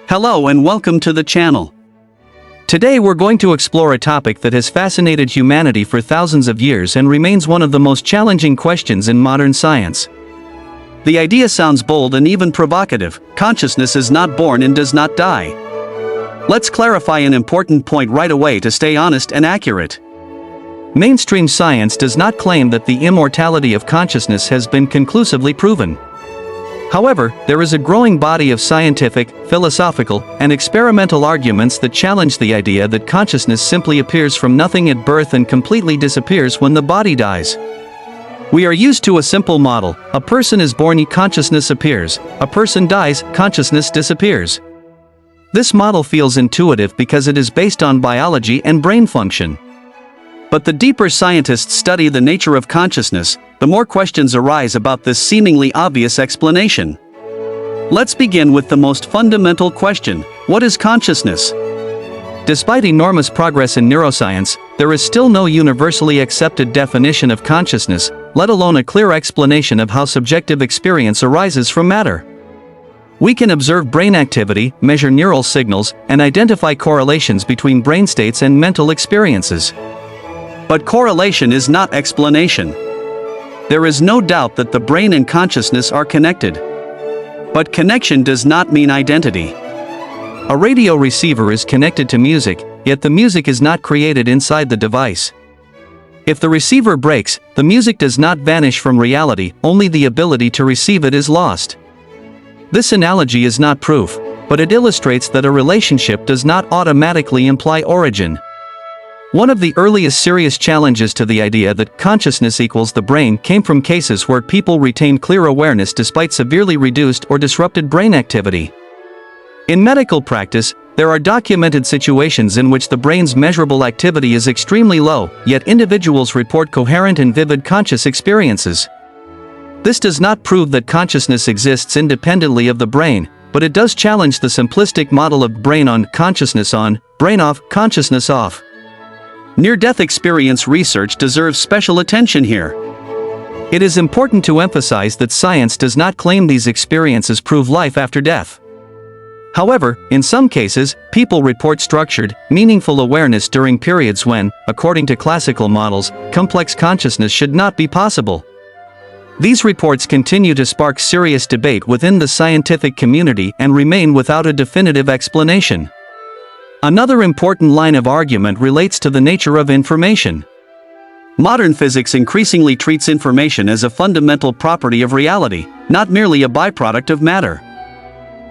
Hello and welcome to the channel. Today we're going to explore a topic that has fascinated humanity for thousands of years and remains one of the most challenging questions in modern science. The idea sounds bold and even provocative: consciousness is not born and does not die. Let's clarify an important point right away to stay honest and accurate. Mainstream science does not claim that the immortality of consciousness has been conclusively proven. However, there is a growing body of scientific, philosophical, and experimental arguments that challenge the idea that consciousness simply appears from nothing at birth and completely disappears when the body dies. We are used to a simple model: a person is born, consciousness appears; a person dies, consciousness disappears. This model feels intuitive because it is based on biology and brain function. But the deeper scientists study the nature of consciousness, the more questions arise about this seemingly obvious explanation. Let's begin with the most fundamental question: what is consciousness? Despite enormous progress in neuroscience, there is still no universally accepted definition of consciousness, let alone a clear explanation of how subjective experience arises from matter. We can observe brain activity, measure neural signals, and identify correlations between brain states and mental experiences. But correlation is not explanation. There is no doubt that the brain and consciousness are connected. But connection does not mean identity. A radio receiver is connected to music, yet the music is not created inside the device. If the receiver breaks, the music does not vanish from reality, only the ability to receive it is lost. This analogy is not proof, but it illustrates that a relationship does not automatically imply origin. One of the earliest serious challenges to the idea that consciousness equals the brain came from cases where people retained clear awareness despite severely reduced or disrupted brain activity. In medical practice, there are documented situations in which the brain's measurable activity is extremely low, yet individuals report coherent and vivid conscious experiences. This does not prove that consciousness exists independently of the brain, but it does challenge the simplistic model of brain on, consciousness on, brain off, consciousness off. Near-death experience research deserves special attention here. It is important to emphasize that science does not claim these experiences prove life after death. However, in some cases, people report structured, meaningful awareness during periods when, according to classical models, complex consciousness should not be possible. These reports continue to spark serious debate within the scientific community and remain without a definitive explanation. Another important line of argument relates to the nature of information. Modern physics increasingly treats information as a fundamental property of reality, not merely a byproduct of matter.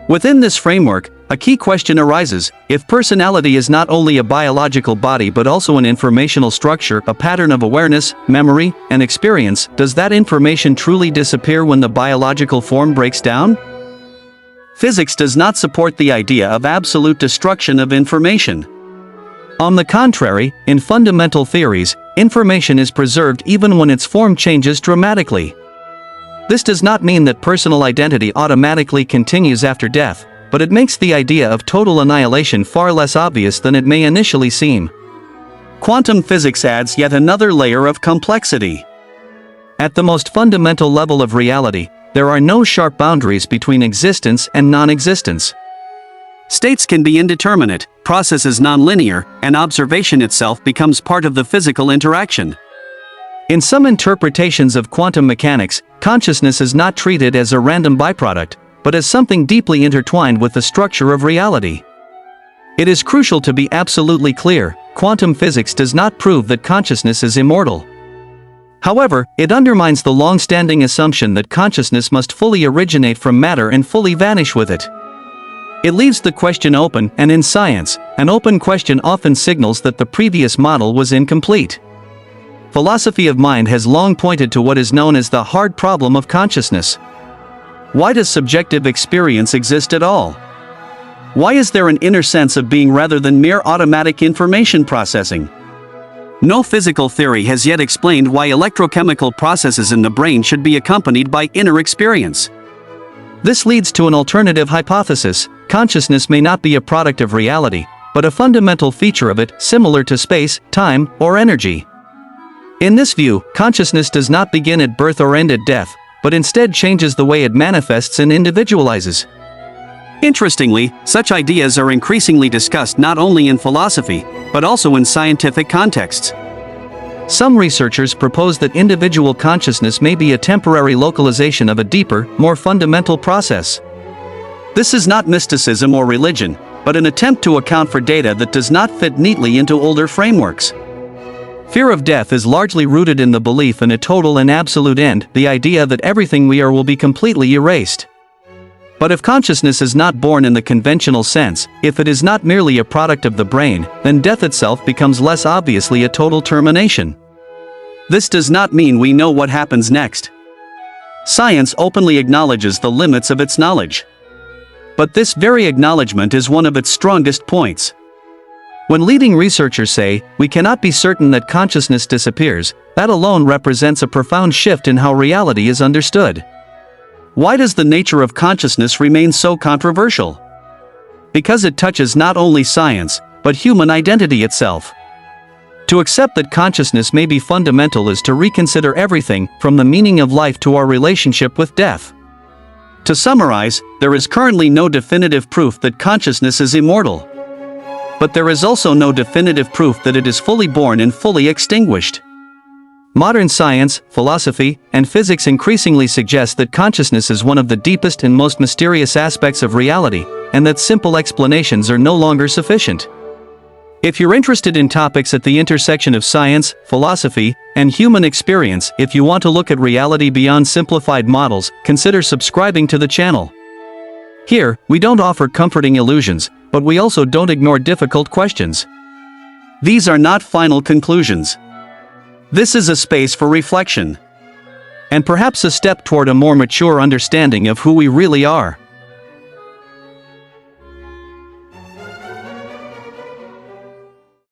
Within this framework, a key question arises: if personality is not only a biological body but also an informational structure, a pattern of awareness, memory, and experience, does that information truly disappear when the biological form breaks down? Physics does not support the idea of absolute destruction of information. On the contrary, in fundamental theories, information is preserved even when its form changes dramatically. This does not mean that personal identity automatically continues after death, but it makes the idea of total annihilation far less obvious than it may initially seem. Quantum physics adds yet another layer of complexity. At the most fundamental level of reality, there are no sharp boundaries between existence and non-existence. States can be indeterminate, processes non-linear, and observation itself becomes part of the physical interaction. In some interpretations of quantum mechanics, consciousness is not treated as a random byproduct, but as something deeply intertwined with the structure of reality. It is crucial to be absolutely clear: quantum physics does not prove that consciousness is immortal. However, it undermines the long-standing assumption that consciousness must fully originate from matter and fully vanish with it. It leaves the question open, and in science, an open question often signals that the previous model was incomplete. Philosophy of mind has long pointed to what is known as the hard problem of consciousness. Why does subjective experience exist at all? Why is there an inner sense of being rather than mere automatic information processing? No physical theory has yet explained why electrochemical processes in the brain should be accompanied by inner experience. This leads to an alternative hypothesis: consciousness may not be a product of reality, but a fundamental feature of it, similar to space, time, or energy. In this view, consciousness does not begin at birth or end at death, but instead changes the way it manifests and individualizes. Interestingly, such ideas are increasingly discussed not only in philosophy, but also in scientific contexts. Some researchers propose that individual consciousness may be a temporary localization of a deeper, more fundamental process. This is not mysticism or religion, but an attempt to account for data that does not fit neatly into older frameworks. Fear of death is largely rooted in the belief in a total and absolute end, the idea that everything we are will be completely erased. But if consciousness is not born in the conventional sense, if it is not merely a product of the brain, then death itself becomes less obviously a total termination. This does not mean we know what happens next. Science openly acknowledges the limits of its knowledge. But this very acknowledgement is one of its strongest points. When leading researchers say, "We cannot be certain that consciousness disappears," that alone represents a profound shift in how reality is understood. Why does the nature of consciousness remain so controversial? Because it touches not only science, but human identity itself. To accept that consciousness may be fundamental is to reconsider everything, from the meaning of life to our relationship with death. To summarize, there is currently no definitive proof that consciousness is immortal. But there is also no definitive proof that it is fully born and fully extinguished. Modern science, philosophy, and physics increasingly suggest that consciousness is one of the deepest and most mysterious aspects of reality, and that simple explanations are no longer sufficient. If you're interested in topics at the intersection of science, philosophy, and human experience, if you want to look at reality beyond simplified models, consider subscribing to the channel. Here, we don't offer comforting illusions, but we also don't ignore difficult questions. These are not final conclusions. This is a space for reflection. And perhaps a step toward a more mature understanding of who we really are.